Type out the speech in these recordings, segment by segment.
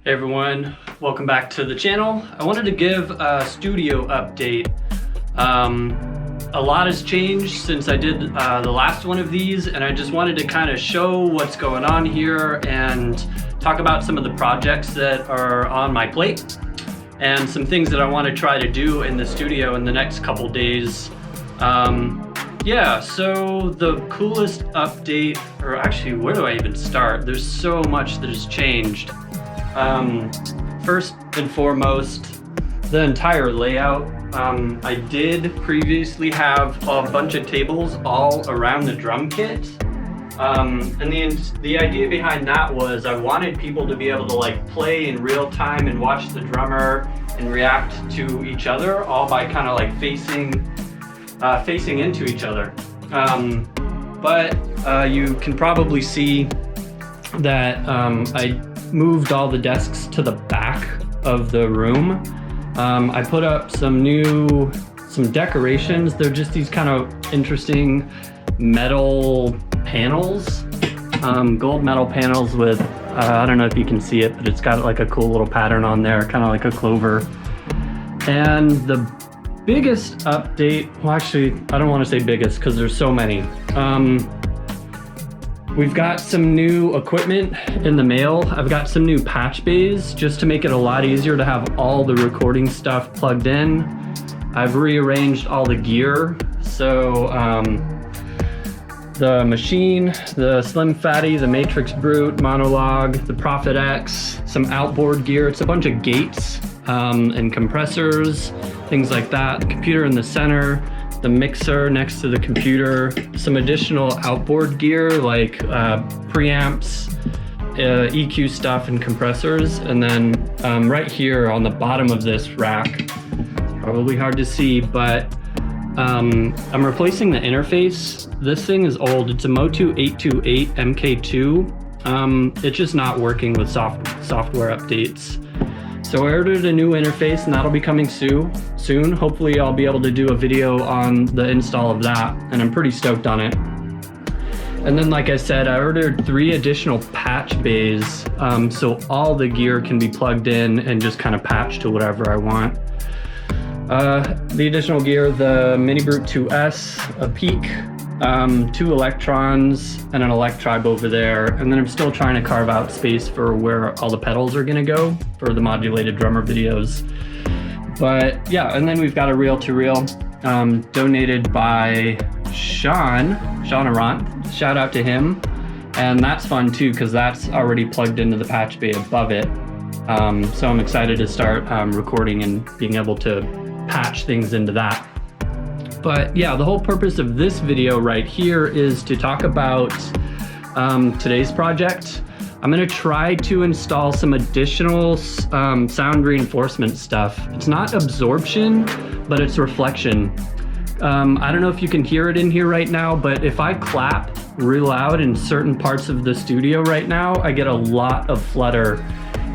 Hey everyone, welcome back to the channel. I wanted to give a studio update. A lot has changed since I did the last one of these, and I just wanted to kind of show what's going on here and talk about some of the projects that are on my plate and some things that I want to try to do in the studio in the next couple days. Yeah, so the coolest update, or actually where do I even start? There's so much that has changed. First and foremost, the entire layout. I did previously have a bunch of tables all around the drum kit. And the idea behind that was I wanted people to be able to like play in real time and watch the drummer and react to each other, all by kind of like facing into each other. But you can probably see that I moved all the desks to the back of the room. I put up some decorations. They're just these kind of interesting metal panels, gold metal panels with, I don't know if you can see it, but it's got like a cool little pattern on there, kind of like a clover. And the biggest update, well actually, I don't want to say biggest because there's so many. We've got some new equipment in the mail. I've got some new patch bays just to make it a lot easier to have all the recording stuff plugged in. I've rearranged all the gear. So the machine, the Slim Fatty, the Matrix Brute, Monologue, the Prophet X, some outboard gear. It's a bunch of gates and compressors, things like that. The computer in the center, the mixer next to the computer, some additional outboard gear like preamps, EQ stuff, and compressors. And then right here on the bottom of this rack, probably hard to see, but I'm replacing the interface. This thing is old. It's a Motu 828 MK2. It's just not working with software updates. So I ordered a new interface, and that'll be coming soon. Hopefully I'll be able to do a video on the install of that, and I'm pretty stoked on it. And then, like I said, I ordered 3 additional patch bays, so all the gear can be plugged in and just kind of patched to whatever I want. The additional gear, the Mini Brute 2S, a Peak, 2 Electrons, and an Electribe over there. And then I'm still trying to carve out space for where all the pedals are gonna go for the modulated drummer videos. But yeah, and then we've got a reel-to-reel donated by Sean Arant. Shout out to him. And that's fun too, because that's already plugged into the patch bay above it. So I'm excited to start recording and being able to patch things into that. But yeah, the whole purpose of this video right here is to talk about today's project. I'm gonna try to install some additional sound reinforcement stuff. It's not absorption, but it's reflection. I don't know if you can hear it in here right now, but if I clap real loud in certain parts of the studio right now, I get a lot of flutter.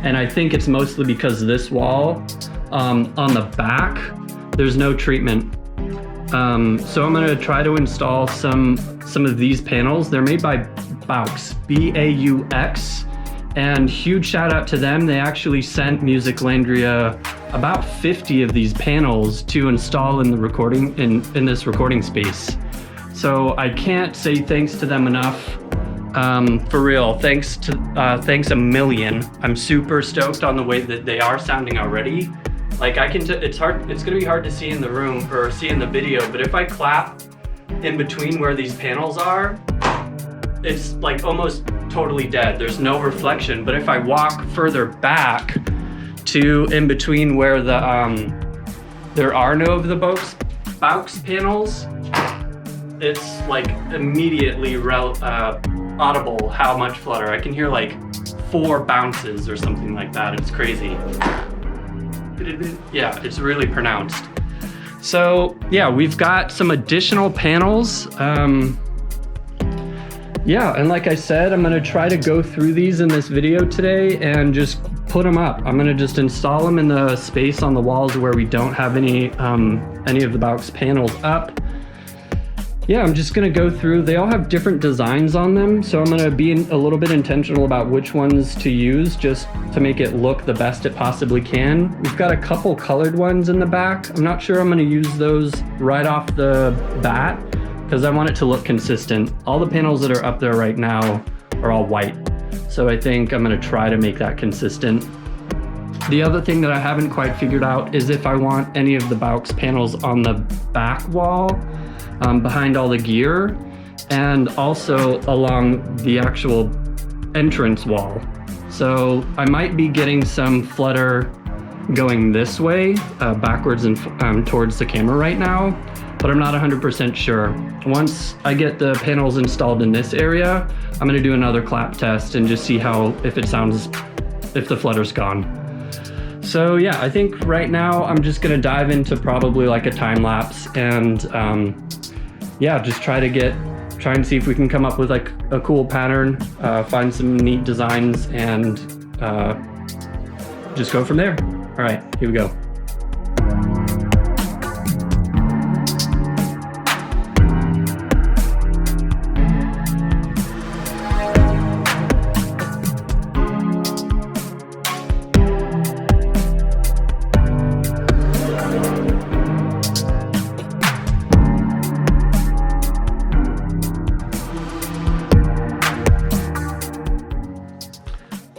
And I think it's mostly because this wall on the back, there's no treatment. So I'm gonna try to install some of these panels. They're made by Baux, B-A-U-X, and huge shout out to them. They actually sent Musiclandria about 50 of these panels to install in the recording in this recording space. So I can't say thanks to them enough. For real, thanks a million. I'm super stoked on the way that they are sounding already. Like it's gonna be hard to see in the room or see in the video, but if I clap in between where these panels are, it's like almost totally dead. There's no reflection. But if I walk further back to in between where there are no of the Baux panels, it's like immediately audible how much flutter. I can hear like 4 bounces or something like that. It's crazy. Yeah, it's really pronounced. So yeah, we've got some additional panels. Yeah, and like I said, I'm gonna try to go through these in this video today and just put them up. I'm gonna just install them in the space on the walls where we don't have any of the Baux panels up. yeah, I'm just gonna go through. They all have different designs on them, so I'm gonna be a little bit intentional about which ones to use just to make it look the best it possibly can. We've got a couple colored ones in the back. I'm not sure I'm gonna use those right off the bat because I want it to look consistent. All the panels that are up there right now are all white, so I think I'm gonna try to make that consistent. The other thing that I haven't quite figured out is if I want any of the Baux panels on the back wall, behind all the gear, and also along the actual entrance wall. So I might be getting some flutter going this way, backwards and towards the camera right now, but I'm not 100% sure. Once I get the panels installed in this area, I'm gonna do another clap test and just see if the flutter's gone. So yeah, I think right now I'm just gonna dive into probably like a time lapse and yeah, just try and see if we can come up with like a cool pattern, find some neat designs, and just go from there. All right, here we go.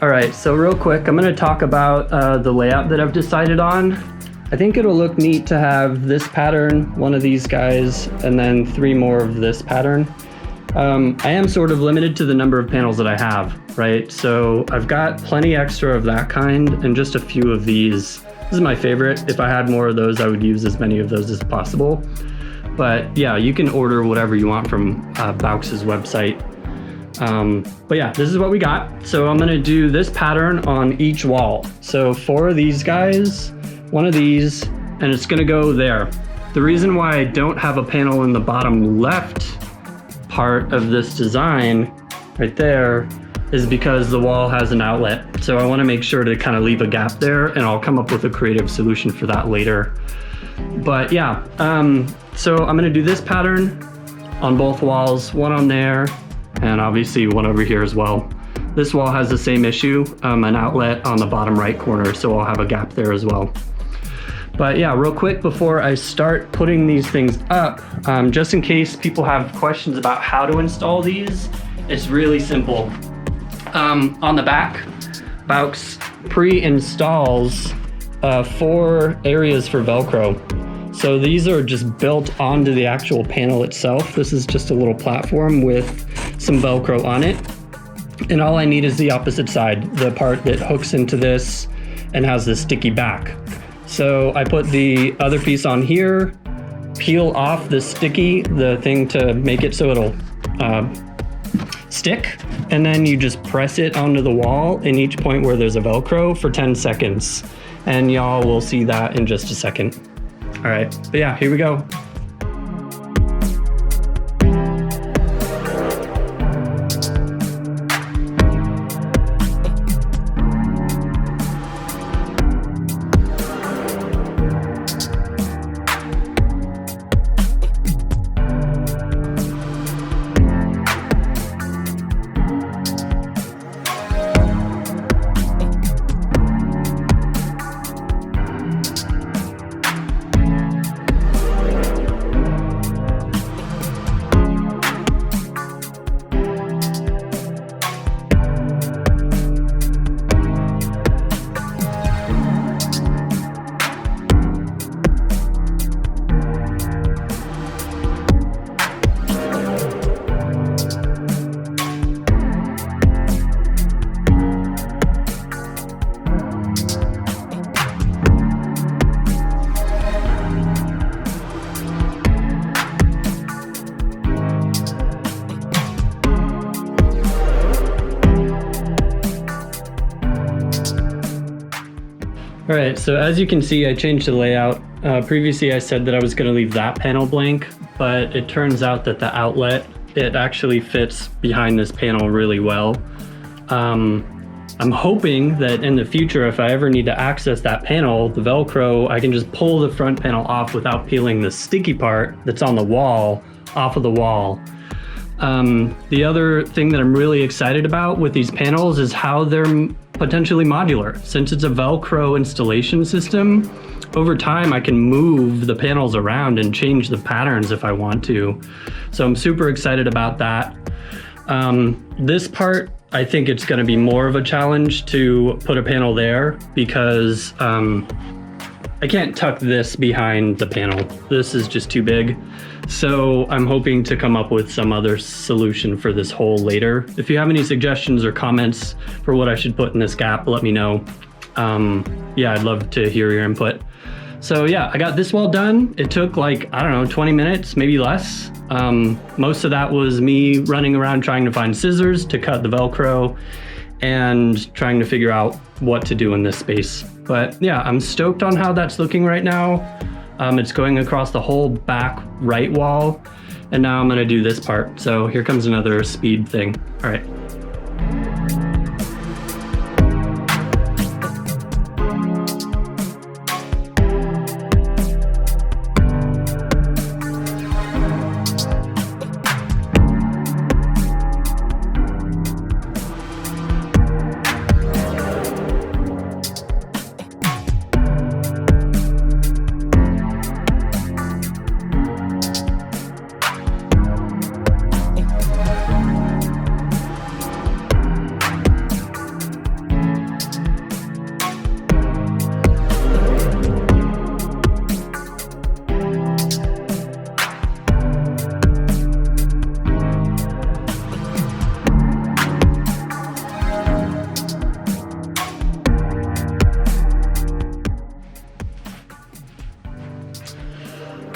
All right, so real quick, I'm gonna talk about the layout that I've decided on. I think it'll look neat to have this pattern, one of these guys, and then 3 more of this pattern. I am sort of limited to the number of panels that I have, right? So I've got plenty extra of that kind and just a few of these. This is my favorite. If I had more of those, I would use as many of those as possible. But yeah, you can order whatever you want from Baux's website. But yeah, this is what we got. So I'm gonna do this pattern on each wall. So 4 of these guys, 1 of these, and it's gonna go there. The reason why I don't have a panel in the bottom left part of this design right there is because the wall has an outlet. So I wanna make sure to kind of leave a gap there, and I'll come up with a creative solution for that later. But yeah, so I'm gonna do this pattern on both walls, 1 on there, and obviously 1 over here as well. This wall has the same issue, an outlet on the bottom right corner, so I'll have a gap there as well. But yeah, real quick before I start putting these things up, just in case people have questions about how to install these, it's really simple. On the back, Baux pre-installs 4 areas for Velcro. So these are just built onto the actual panel itself. This is just a little platform with some Velcro on it. And all I need is the opposite side, the part that hooks into this and has this sticky back. So I put the other piece on here, peel off the thing to make it so it'll stick, and then you just press it onto the wall in each point where there's a Velcro for 10 seconds. And y'all will see that in just a second. All right, but yeah, here we go. All right, so as you can see, I changed the layout. Previously I said that I was gonna leave that panel blank, but it turns out that the outlet, it actually fits behind this panel really well. I'm hoping that in the future, if I ever need to access that panel, the Velcro, I can just pull the front panel off without peeling the sticky part that's on the wall off of the wall. The other thing that I'm really excited about with these panels is how they're potentially modular. Since it's a Velcro installation system, over time I can move the panels around and change the patterns if I want to. So I'm super excited about that. This part, I think it's going to be more of a challenge to put a panel there because I can't tuck this behind the panel. This is just too big. So I'm hoping to come up with some other solution for this hole later. If you have any suggestions or comments for what I should put in this gap, let me know. Yeah, I'd love to hear your input. So yeah, I got this wall done. It took like, I don't know, 20 minutes, maybe less. Most of that was me running around trying to find scissors to cut the Velcro and trying to figure out what to do in this space. But yeah, I'm stoked on how that's looking right now. It's going across the whole back right wall, and now I'm gonna do this part. So here comes another speed thing. All right.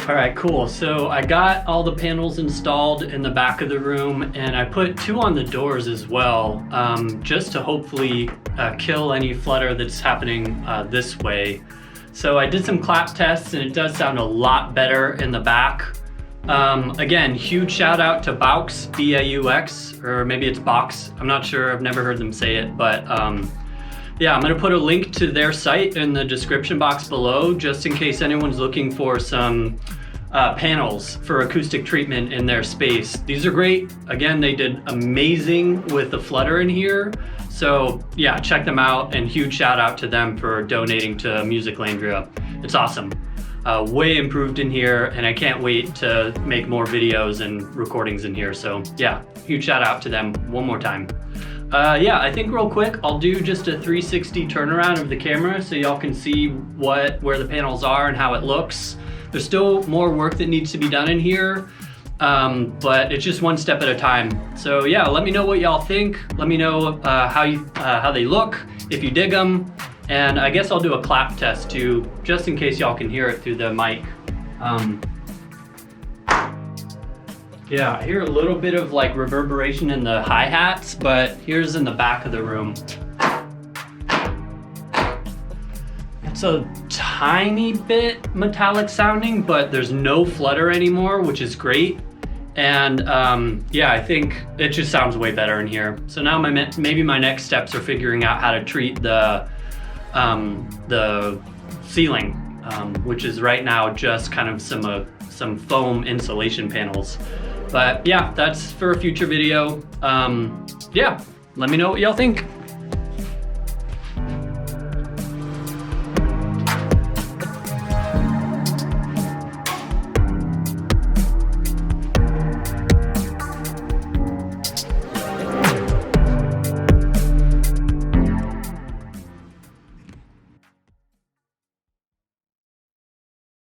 All right, cool. So I got all the panels installed in the back of the room, and I put 2 on the doors as well, just to hopefully kill any flutter that's happening this way. So I did some clap tests, and it does sound a lot better in the back. Again, huge shout out to Baux, B-A-U-X, or maybe it's Baux. I'm not sure, I've never heard them say it, but yeah, I'm gonna put a link to their site in the description box below, just in case anyone's looking for some panels for acoustic treatment in their space. These are great. Again, they did amazing with the flutter in here. So yeah, check them out, and huge shout out to them for donating to Musiclandria. It's awesome. Way improved in here, and I can't wait to make more videos and recordings in here. So yeah, huge shout out to them one more time. Yeah, I think real quick, I'll do just a 360 turnaround of the camera so y'all can see where the panels are and how it looks. There's still more work that needs to be done in here, but it's just one step at a time. So yeah, let me know what y'all think. Let me know how they look, if you dig them, and I guess I'll do a clap test too, just in case y'all can hear it through the mic. Yeah, I hear a little bit of like reverberation in the hi-hats, but here's in the back of the room. It's a tiny bit metallic sounding, but there's no flutter anymore, which is great. And yeah, I think it just sounds way better in here. So now maybe my next steps are figuring out how to treat the ceiling, which is right now just kind of some foam insulation panels. But yeah, that's for a future video. Yeah, let me know what y'all think.